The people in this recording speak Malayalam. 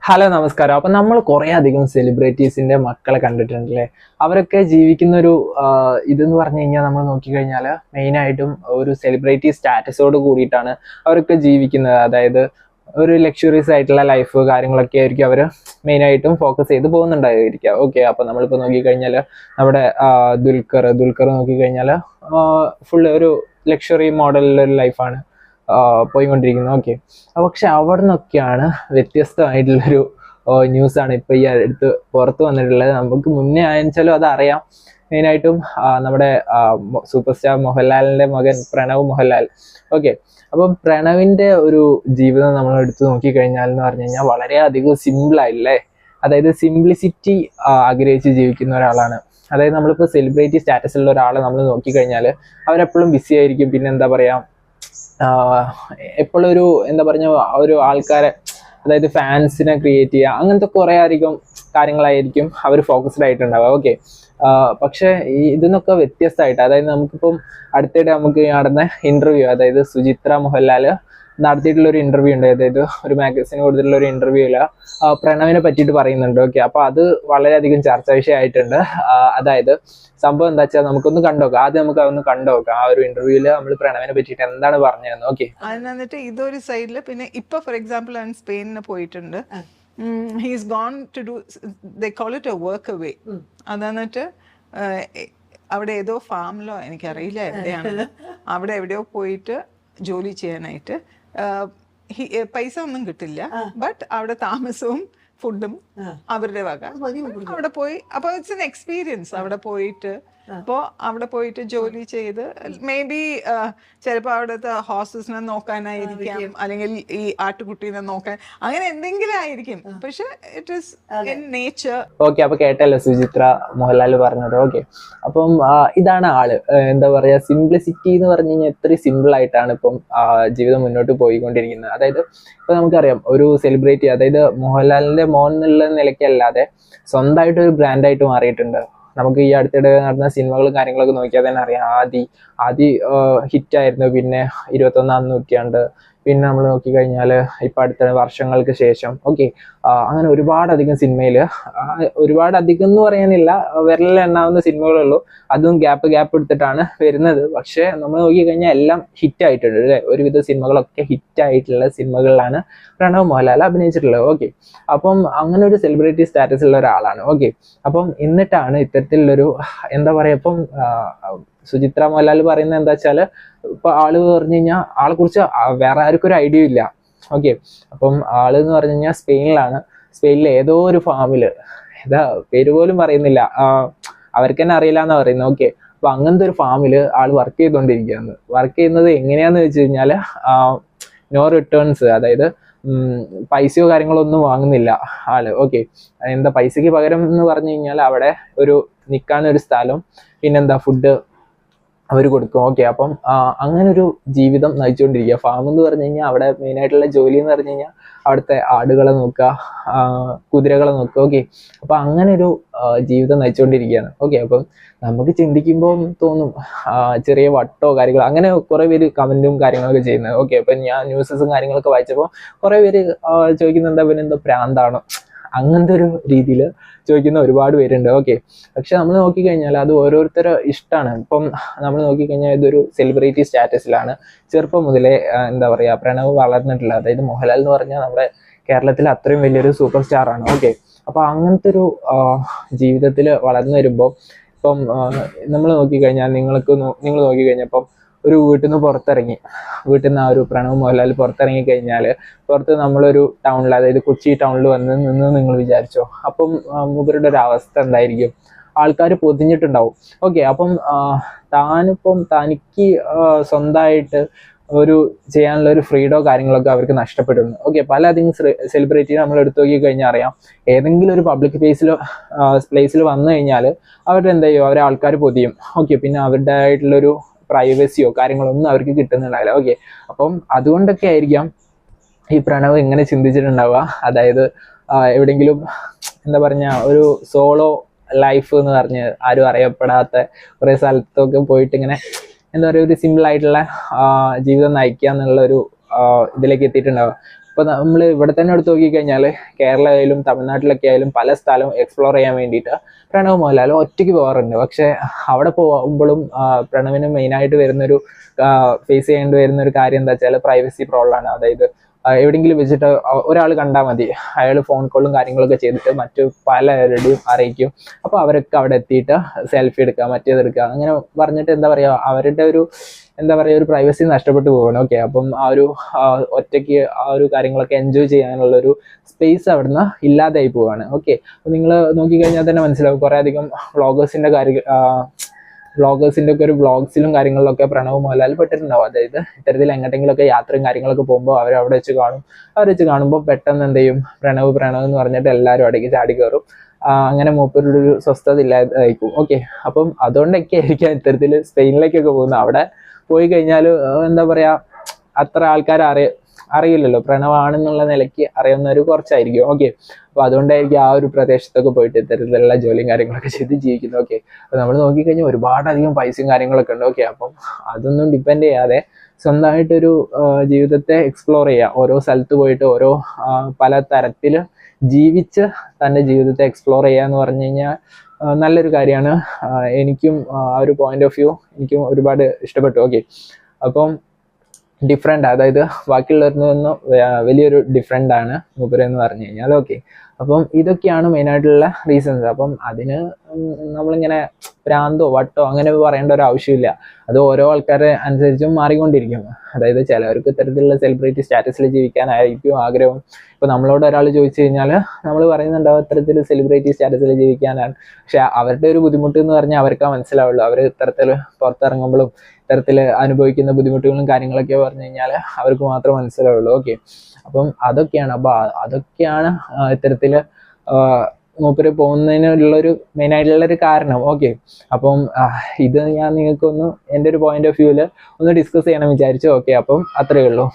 ഹലോ നമസ്കാരം. അപ്പൊ നമ്മൾ കുറെ അധികം സെലിബ്രിറ്റീസിന്റെ മക്കളെ കണ്ടിട്ടുണ്ടല്ലേ. അവരൊക്കെ ജീവിക്കുന്ന ഒരു ഇതെന്ന് പറഞ്ഞു കഴിഞ്ഞാൽ നമ്മൾ നോക്കിക്കഴിഞ്ഞാൽ മെയിൻ ആയിട്ടും ഒരു സെലിബ്രിറ്റി സ്റ്റാറ്റസോട് കൂടിയിട്ടാണ് അവരൊക്കെ ജീവിക്കുന്നത്. അതായത് ഒരു ലക്ഷറീസ് ആയിട്ടുള്ള ലൈഫ് കാര്യങ്ങളൊക്കെ ആയിരിക്കും അവർ മെയിൻ ആയിട്ടും ഫോക്കസ് ചെയ്ത് പോകുന്നുണ്ടായിരിക്കുക. ഓക്കെ, അപ്പൊ നമ്മളിപ്പോൾ നോക്കിക്കഴിഞ്ഞാൽ നമ്മുടെ ദുൽഖർ നോക്കിക്കഴിഞ്ഞാൽ ഫുള്ള് ഒരു ലക്ഷറി മോഡലിലൊരു ലൈഫാണ് പോയിക്കൊണ്ടിരിക്കുന്നത്. ഓക്കെ, പക്ഷെ അവിടെ നിന്നൊക്കെയാണ് വ്യത്യസ്തമായിട്ടുള്ളൊരു ന്യൂസാണ് ഇപ്പൊ ഈ അടുത്ത് പുറത്തു വന്നിട്ടുള്ളത്. നമുക്ക് മുന്നേ ആയെച്ചാലും അതറിയാം. മെയിനായിട്ടും നമ്മുടെ സൂപ്പർ സ്റ്റാർ മോഹൻലാലിന്റെ മകൻ പ്രണവ് മോഹൻലാൽ. ഓക്കെ, അപ്പം പ്രണവിന്റെ ഒരു ജീവിതം നമ്മൾ എടുത്തു നോക്കിക്കഴിഞ്ഞാൽ എന്ന് പറഞ്ഞു കഴിഞ്ഞാൽ വളരെയധികം സിമ്പിൾ ആയില്ലേ. അതായത് സിംപ്ലിസിറ്റി ആഗ്രഹിച്ച് ജീവിക്കുന്ന ഒരാളാണ്. അതായത് നമ്മളിപ്പോൾ സെലിബ്രിറ്റി സ്റ്റാറ്റസിലുള്ള ഒരാളെ നമ്മൾ നോക്കിക്കഴിഞ്ഞാൽ അവരെപ്പോഴും ബിസി ആയിരിക്കും. പിന്നെ എന്താ പറയാ, എപ്പോഴും ഒരു എന്താ പറഞ്ഞ ഒരു ആൾക്കാരെ, അതായത് ഫാൻസിനെ ക്രിയേറ്റ് ചെയ്യുക, അങ്ങനത്തെ കുറെ അധികം കാര്യങ്ങളായിരിക്കും അവർ ഫോക്കസ്ഡ് ആയിട്ടുണ്ടാവുക. ഓക്കെ, പക്ഷെ ഇതിന്നൊക്കെ വ്യത്യസ്തമായിട്ട്, അതായത് നമുക്കിപ്പം അടുത്തിടെ നമുക്ക് നടന്ന ഇന്റർവ്യൂ, അതായത് സുചിത്ര മോഹൻലാല് നടത്തിയിട്ടുള്ള ഒരു ഇന്റർവ്യൂ ഉണ്ട്. അതായത് ഒരു മാഗസിന് കൊടുത്തിട്ടുള്ള ഒരു ഇന്റർവ്യൂല് പ്രണവിനെ പറ്റിയിട്ട് പറയുന്നുണ്ട്. ഓക്കെ, അപ്പൊ അത് വളരെയധികം ചർച്ചാ വിഷയമായിട്ടുണ്ട്. അതായത് സംഭവം എന്താ വെച്ചാൽ നമുക്കൊന്ന് കണ്ടോക്കാം. ആദ്യം നമുക്ക് അതൊന്ന് കണ്ടോക്കാം. ആ ഒരു ഇന്റർവ്യൂല് നമ്മൾ പ്രണവിനെ പറ്റിയിട്ട് എന്താണ് പറഞ്ഞത്. ഓക്കെ, എന്നിട്ട് ഇതൊരു സൈഡില് പിന്നെ ഇപ്പൊ ഫോർ എക്സാമ്പിൾ അവൻ സ്പെയിനിന് പോയിട്ടുണ്ട്. He's gone to do, they call it a work away. അതെന്നിട്ട് അവിടെ ഏതോ ഫാമിലോ എനിക്കറിയില്ല എവിടെയാണ്, അവിടെ എവിടെയോ പോയിട്ട് ജോലി ചെയ്യാനായിട്ട് പൈസ ഒന്നും കിട്ടില്ല, ബട്ട് അവിടെ താമസവും ഫുഡും അവരുടെ വക. അവിടെ പോയി അപ്പൊ ഇറ്റ്സ് എൻ എക്സ്പീരിയൻസ്. അവിടെ പോയിട്ട് അപ്പോ അവിടെ പോയിട്ട് ജോലി ചെയ്ത് മേ ബി ചിലപ്പോ അവിടുത്തെ ഹോസ്റ്റസിനെ നോക്കാനായിരിക്കാം, അല്ലെങ്കിൽ ഈ ആട്ടുകുട്ടീനെ നോക്കാൻ, അങ്ങനെ എന്തെങ്കിലും ആയിരിക്കും. പക്ഷെ it is in nature. Okay, അപ്പൊ കേട്ടല്ലോ സുചിത്ര മോഹൻലാൽ പറഞ്ഞത്. ഓക്കെ, അപ്പം ഇതാണ് ആള്. എന്താ പറയാ, സിംപ്ലിസിറ്റി എന്ന് പറഞ്ഞു കഴിഞ്ഞാൽ എത്രയും സിമ്പിൾ ആയിട്ടാണ് ഇപ്പം ജീവിതം മുന്നോട്ട് പോയിക്കൊണ്ടിരിക്കുന്നത്. അതായത് ഇപ്പൊ നമുക്കറിയാം ഒരു സെലിബ്രിറ്റി, അതായത് മോഹൻലാലിന്റെ മോൻ എന്നുള്ള നിലയ്ക്കല്ലാതെ സ്വന്തമായിട്ട് ഒരു ബ്രാൻഡായിട്ട് മാറിയിട്ടുണ്ട്. നമുക്ക് ഈ അടുത്തിടെ നടന്ന സിനിമകളും കാര്യങ്ങളൊക്കെ നോക്കിയാൽ തന്നെ അറിയാം. ആദി ഹിറ്റായിരുന്നു. പിന്നെ 21ാം നൂറ്റാണ്ട്, പിന്നെ നമ്മൾ നോക്കിക്കഴിഞ്ഞാൽ ഇപ്പം അടുത്ത വർഷങ്ങൾക്ക് ശേഷം. ഓക്കെ, അങ്ങനെ ഒരുപാടധികം സിനിമയിൽ, ഒരുപാടധികം എന്ന് പറയാനില്ല, വിരലിലെണ്ണാവുന്ന സിനിമകളുള്ളൂ. അതും ഗ്യാപ്പ് എടുത്തിട്ടാണ് വരുന്നത്. പക്ഷെ നമ്മൾ നോക്കിക്കഴിഞ്ഞാൽ എല്ലാം ഹിറ്റായിട്ടുണ്ട് അല്ലേ. ഒരുവിധ സിനിമകളൊക്കെ ഹിറ്റായിട്ടുള്ള സിനിമകളിലാണ് പ്രണവ് മോഹൻലാൽ അഭിനയിച്ചിട്ടുള്ളത്. ഓക്കെ, അപ്പം അങ്ങനെ ഒരു സെലിബ്രിറ്റി സ്റ്റാറ്റസ് ഉള്ള ഒരാളാണ്. ഓക്കെ, അപ്പം എന്നിട്ടാണ് ഇത്തരത്തിലുള്ളൊരു എന്താ പറയാ, ഇപ്പം സുചിത്ര മോഹൻലാൽ പറയുന്നത് എന്താ വെച്ചാൽ, ഇപ്പൊ ആള് പറഞ്ഞു കഴിഞ്ഞാൽ ആളെ കുറിച്ച് വേറെ ആർക്കും ഒരു ഐഡിയ ഇല്ല. ഓക്കെ, അപ്പം ആള് എന്ന് പറഞ്ഞു കഴിഞ്ഞാൽ സ്പെയിനിലെ ഏതോ ഒരു ഫാമില്, ഏതാ പേര് പോലും പറയുന്നില്ല, അവർക്ക് തന്നെ അറിയില്ല എന്നാ പറയുന്നത്. ഓക്കെ, അപ്പൊ അങ്ങനത്തെ ഒരു ഫാമില് ആള് വർക്ക് ചെയ്തുകൊണ്ടിരിക്കുകയാണ്. വർക്ക് ചെയ്യുന്നത് എങ്ങനെയാന്ന് വെച്ച് കഴിഞ്ഞാല് നോ റിട്ടേൺസ്, അതായത് പൈസയോ കാര്യങ്ങളോ ഒന്നും വാങ്ങുന്നില്ല ആള്. ഓക്കെ, എന്താ പൈസക്ക് പകരം എന്ന് പറഞ്ഞു കഴിഞ്ഞാൽ അവിടെ ഒരു നിൽക്കാനൊരു സ്ഥലം, പിന്നെന്താ ഫുഡ് അവർ കൊടുക്കും. ഓക്കെ, അപ്പം അങ്ങനെ ഒരു ജീവിതം നയിച്ചുകൊണ്ടിരിക്കുക. ഫാം എന്ന് പറഞ്ഞു കഴിഞ്ഞാൽ അവിടെ മെയിൻ ആയിട്ടുള്ള ജോലി എന്ന് പറഞ്ഞു കഴിഞ്ഞാൽ അവിടുത്തെ ആടുകളെ നോക്കുക, കുതിരകളെ നോക്കുക. ഓക്കെ, അപ്പൊ അങ്ങനെ ഒരു ജീവിതം നയിച്ചുകൊണ്ടിരിക്കുകയാണ്. ഓക്കെ, അപ്പം നമുക്ക് ചിന്തിക്കുമ്പോൾ തോന്നും ചെറിയ വട്ടോ കാര്യങ്ങളോ, അങ്ങനെ കുറെ പേര് കമന്റും കാര്യങ്ങളൊക്കെ ചെയ്യുന്നത്. ഓക്കെ, അപ്പൊ ഞാൻ ന്യൂസസും കാര്യങ്ങളൊക്കെ വായിച്ചപ്പോൾ കുറെ പേര് ചോദിക്കുന്നുണ്ട് പിന്നെ എന്തോ പ്രാന്താണോ, അങ്ങനത്തെ ഒരു രീതിയിൽ ചോദിക്കുന്ന ഒരുപാട് പേരുണ്ട്. ഓക്കെ, പക്ഷെ നമ്മൾ നോക്കിക്കഴിഞ്ഞാൽ അത് ഓരോരുത്തരുടെ ഇഷ്ടമാണ്. ഇപ്പം നമ്മൾ നോക്കിക്കഴിഞ്ഞാൽ ഇതൊരു സെലിബ്രിറ്റി സ്റ്റാറ്റസിലാണ് ചെറുപ്പം മുതലേ എന്താ പറയാ പ്രണവ് വളർന്നിട്ടുള്ളത്. അതായത് മോഹൻലാൽ എന്ന് പറഞ്ഞാൽ നമ്മുടെ കേരളത്തിലെ അത്രയും വലിയൊരു സൂപ്പർ സ്റ്റാർ ആണ്. ഓക്കെ, അപ്പൊ അങ്ങനത്തെ ഒരു ജീവിതത്തിൽ വളർന്നു വരുമ്പോൾ ഇപ്പം നമ്മൾ നോക്കിക്കഴിഞ്ഞാൽ നിങ്ങൾ നോക്കിക്കഴിഞ്ഞാൽ ഒരു വീട്ടിൽ നിന്ന് പുറത്തിറങ്ങി, വീട്ടിൽ നിന്ന് ആ ഒരു പ്രണവ് മോഹൻലാൽ പുറത്തിറങ്ങി കഴിഞ്ഞാൽ പുറത്ത് നമ്മളൊരു ടൗണിൽ, അതായത് കൊച്ചി ടൗണിൽ നിന്ന് നിങ്ങൾ വിചാരിച്ചോ, അപ്പം മൂപ്പരുടെ ഒരു അവസ്ഥ എന്തായിരിക്കും? ആൾക്കാർ പൊതിഞ്ഞിട്ടുണ്ടാവും. ഓക്കെ, അപ്പം തനിക്ക് സ്വന്തമായിട്ട് ഒരു ചെയ്യാനുള്ള ഒരു ഫ്രീഡോ കാര്യങ്ങളൊക്കെ അവർക്ക് നഷ്ടപ്പെടുന്നു. ഓക്കെ, പലധികം സെലിബ്രിറ്റി നമ്മൾ എടുത്തു നോക്കി കഴിഞ്ഞാൽ അറിയാം, ഏതെങ്കിലും ഒരു പബ്ലിക് പ്ലേസിൽ വന്നു കഴിഞ്ഞാൽ അവരുടെ എന്താ ചെയ്യും, അവരെ ആൾക്കാർ പൊതിയും. ഓക്കെ, പിന്നെ അവരുടെ ആയിട്ടുള്ളൊരു പ്രൈവസിയോ കാര്യങ്ങളോ ഒന്നും അവർക്ക് കിട്ടുന്നുണ്ടാവില്ല. ഓക്കെ, അപ്പം അതുകൊണ്ടൊക്കെ ആയിരിക്കാം ഈ പ്രണവ് ഇങ്ങനെ ചിന്തിച്ചിട്ടുണ്ടാവുക. അതായത് എവിടെയെങ്കിലും എന്താ പറഞ്ഞ ഒരു സോളോ ലൈഫ് എന്ന് പറഞ്ഞ് ആരും അറിയപ്പെടാത്ത കുറെ സ്ഥലത്തൊക്കെ പോയിട്ട് ഇങ്ങനെ എന്താ പറയുക ഒരു സിമ്പിൾ ആയിട്ടുള്ള ജീവിതം നയിക്കുക എന്നുള്ള ഒരു ഇതിലേക്ക് എത്തിയിട്ടുണ്ടാവുക. ഇപ്പൊ നമ്മൾ ഇവിടെ തന്നെ എടുത്ത് നോക്കിക്കഴിഞ്ഞാൽ കേരള ആയാലും തമിഴ്നാട്ടിലൊക്കെ ആയാലും പല സ്ഥലവും എക്സ്പ്ലോർ ചെയ്യാൻ വേണ്ടിയിട്ട് പ്രണവ് മോഹൻലാൽ ഒറ്റയ്ക്ക് പോകാറുണ്ട്. പക്ഷെ അവിടെ പോകുമ്പോഴും പ്രണവിന് മെയിനായിട്ട് വരുന്നൊരു ഫേസ് ചെയ്യേണ്ടി വരുന്ന ഒരു കാര്യം എന്താ വെച്ചാൽ പ്രൈവസി പ്രോബ്ലമാണ്. അതായത് എവിടെയെങ്കിലും വെച്ചിട്ട് ഒരാൾ കണ്ടാൽ മതി, അയാൾ ഫോൺ കോളും കാര്യങ്ങളൊക്കെ ചെയ്തിട്ട് മറ്റു പലരുടെയും അറിയിക്കും. അപ്പോൾ അവരൊക്കെ അവിടെ എത്തിയിട്ട് സെൽഫി എടുക്കുക, മറ്റേതെടുക്കുക, അങ്ങനെ പറഞ്ഞിട്ട് എന്താ പറയുക, അവരുടെ ഒരു എന്താ പറയുക ഒരു പ്രൈവസി നഷ്ടപ്പെട്ടു പോകണം. ഓക്കെ, അപ്പം ഒറ്റയ്ക്ക് ഒരു കാര്യങ്ങളൊക്കെ എൻജോയ് ചെയ്യാനുള്ളൊരു സ്പേസ് അവിടുന്ന് ഇല്ലാതായി പോവാണ്. ഓക്കെ, അപ്പോൾ നിങ്ങൾ നോക്കിക്കഴിഞ്ഞാൽ തന്നെ മനസ്സിലാവും കുറേ അധികം വ്ളോഗേഴ്സിൻ്റെ ഒക്കെ ഒരു വ്ളോഗ്സിലും കാര്യങ്ങളിലൊക്കെ പ്രണവ് മോഹൻലാൽ പെട്ടിട്ടുണ്ടാവും. അതായത് ഇത്തരത്തിൽ എങ്ങോട്ടെങ്കിലുമൊക്കെ യാത്രയും കാര്യങ്ങളൊക്കെ പോകുമ്പോൾ അവരവിടെ വെച്ച് കാണും. അവർ വെച്ച് കാണുമ്പോൾ പെട്ടെന്ന് എന്ത് ചെയ്യും, പ്രണവ് എന്ന് പറഞ്ഞിട്ട് എല്ലാവരും അടക്കി ചാടി കയറും. അങ്ങനെ മൂപ്പരുടെ ഒരു സ്വസ്ഥത ഇല്ലാതായിരിക്കും. ഓക്കെ, അപ്പം അതുകൊണ്ടൊക്കെ ആയിരിക്കാം ഇത്തരത്തിൽ സ്പെയിനിലേക്കൊക്കെ പോകുന്നത്. അവിടെ പോയി കഴിഞ്ഞാൽ എന്താ പറയുക, അത്ര ആൾക്കാർ അറിയില്ലല്ലോ, പ്രണവാണെന്നുള്ള നിലയ്ക്ക് അറിയുന്നവർ കുറച്ചായിരിക്കും. ഓക്കെ, അപ്പോൾ അതുകൊണ്ടായിരിക്കും ആ ഒരു പ്രദേശത്തൊക്കെ പോയിട്ട് ഇത്തരത്തിലുള്ള ജോലിയും കാര്യങ്ങളൊക്കെ ചെയ്ത് ജീവിക്കുന്നത്. ഓക്കെ, അപ്പോൾ നമ്മൾ നോക്കിക്കഴിഞ്ഞാൽ ഒരുപാടധികം പൈസയും കാര്യങ്ങളൊക്കെ ഉണ്ട്. ഓക്കെ, അപ്പം അതൊന്നും ഡിപ്പെൻഡ് ചെയ്യാതെ സ്വന്തമായിട്ടൊരു ജീവിതത്തെ എക്സ്പ്ലോർ ചെയ്യുക, ഓരോ സ്ഥലത്ത് പോയിട്ട് ഓരോ പല തരത്തിൽ ജീവിച്ച് തൻ്റെ ജീവിതത്തെ എക്സ്പ്ലോർ ചെയ്യുക എന്ന് പറഞ്ഞു കഴിഞ്ഞാൽ നല്ലൊരു കാര്യമാണ്. എനിക്കും ആ ഒരു പോയിന്റ് ഓഫ് വ്യൂ എനിക്കും ഒരുപാട് ഇഷ്ടപ്പെട്ടു. ഓക്കെ, അപ്പം ഡിഫറെൻ്റ്, അതായത് ബാക്കിയുള്ളവരിൽ നിന്ന് വലിയൊരു ഡിഫറെൻ്റ് ആണ് മൂപ്പര് എന്ന് പറഞ്ഞു കഴിഞ്ഞാൽ. ഓക്കെ, അപ്പം ഇതൊക്കെയാണ് മെയിനായിട്ടുള്ള റീസൺസ്. അപ്പം അതിന് നമ്മളിങ്ങനെ ഭ്രാന്തോ വട്ടോ അങ്ങനെ പറയേണ്ട ഒരു ആവശ്യമില്ല. അത് ഓരോ ആൾക്കാരെ അനുസരിച്ചും മാറിക്കൊണ്ടിരിക്കും. അതായത് ചിലവർക്ക് ഇത്തരത്തിലുള്ള സെലിബ്രിറ്റി സ്റ്റാറ്റസിൽ ജീവിക്കാനായിരിക്കും ആഗ്രഹം. ഇപ്പോൾ നമ്മളോട് ഒരാൾ ചോദിച്ചു കഴിഞ്ഞാൽ നമ്മൾ പറയുന്നുണ്ടാവും ഇത്തരത്തിൽ സെലിബ്രിറ്റി സ്റ്റാറ്റസിൽ ജീവിക്കാനാണ്. പക്ഷെ അവരുടെ ഒരു ബുദ്ധിമുട്ട് എന്ന് പറഞ്ഞാൽ അവർക്കാ മനസ്സിലാവുള്ളൂ. അവർ ഇത്തരത്തിൽ പുറത്തിറങ്ങുമ്പോഴും ഇത്തരത്തിൽ അനുഭവിക്കുന്ന ബുദ്ധിമുട്ടുകളും കാര്യങ്ങളൊക്കെ പറഞ്ഞു കഴിഞ്ഞാൽ അവർക്ക് മാത്രമേ മനസ്സിലാവുള്ളൂ. ഓക്കെ, അപ്പം അതൊക്കെയാണ്. അപ്പോൾ അതൊക്കെയാണ് ഇത്തരത്തിൽ മൂപ്പര് പോകുന്നതിനുള്ളൊരു മെയിനായിട്ടുള്ളൊരു കാരണം. ഓക്കെ, അപ്പം ഇത് ഞാൻ നിങ്ങൾക്കൊന്ന് എൻ്റെ ഒരു പോയിന്റ് ഓഫ് വ്യൂവിൽ ഒന്ന് ഡിസ്കസ് ചെയ്യണം വിചാരിച്ചു. ഓക്കെ, അപ്പം അത്രയേ ഉള്ളൂ.